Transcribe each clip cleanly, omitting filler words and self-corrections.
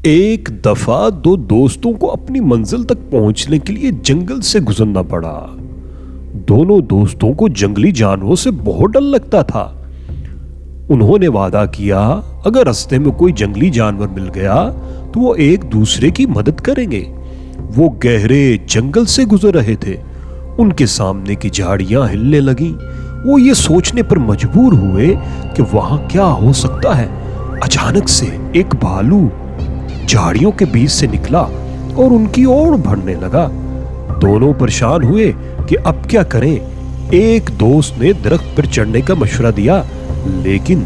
ایک دفعہ دو دوستوں کو اپنی منزل تک پہنچنے کے لیے جنگل سے گزرنا پڑا۔ دونوں دوستوں کو جنگلی جانوروں سے بہت ڈر لگتا تھا۔ انہوں نے وعدہ کیا اگر راستے میں کوئی جنگلی جانور مل گیا تو وہ ایک دوسرے کی مدد کریں گے۔ وہ گہرے جنگل سے گزر رہے تھے۔ ان کے سامنے کی جھاڑیاں ہلنے لگیں۔ وہ یہ سوچنے پر مجبور ہوئے کہ وہاں کیا ہو سکتا ہے۔ اچانک سے ایک بھالو جھاڑیوں کے بیچ سے نکلا اور ان کی اور بڑھنے لگا۔ دونوں پریشان ہوئے کہ اب کیا کریں۔ ایک دوست نے درخت پر چڑھنے کا مشورہ دیا، لیکن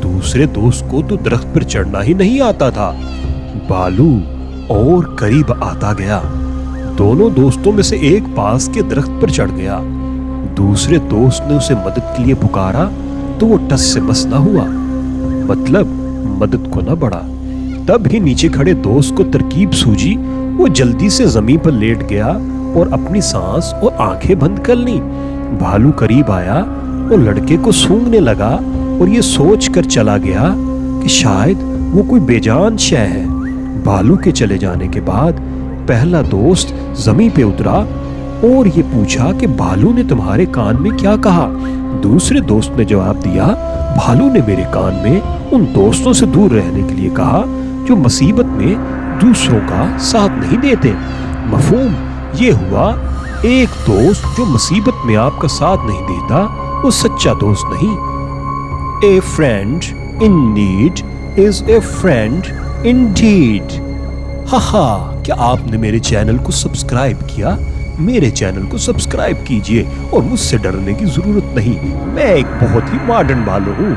دوسرے دوست کو تو درخت پر چڑھنا ہی نہیں آتا تھا۔ بھالو اور قریب آتا گیا۔ دونوں دوستوں میں سے ایک پاس کے درخت پر چڑھ گیا۔ دوسرے دوست نے اسے مدد کے لیے پکارا تو وہ ٹس سے مس نہ ہوا، مطلب مدد کو نہ بڑھا۔ تب ہی نیچے کھڑے دوست کو ترکیب سوجی۔ وہ جلدی سے زمین پر لیٹ گیا اور اپنی سانس اور آنکھیں بند کر لیں۔ بھالو قریب آیا اور لڑکے کو سونگھنے لگا اور یہ سوچ کر چلا گیا کہ شاید وہ کوئی بے جان شے ہے۔ بھالو کے چلے جانے کے بعد پہلا دوست زمین پہ اترا اور یہ پوچھا کہ بھالو نے تمہارے کان میں کیا کہا؟ دوسرے دوست نے جواب دیا، بھالو نے میرے کان میں ان دوستوں سے دور رہنے کے لیے کہا جو مصیبت میں دوسروں کا ساتھ نہیں دیتے۔ مفہوم یہ ہوا، ایک دوست جو مصیبت میں آپ کا ساتھ نہیں دیتا وہ سچا دوست نہیں۔ A friend in need is a friend indeed۔ کیا آپ نے میرے چینل کو سبسکرائب کیا؟ میرے چینل کو سبسکرائب کیجئے اور مجھ سے ڈرنے کی ضرورت نہیں، میں ایک بہت ہی ماڈرن بھالو ہوں۔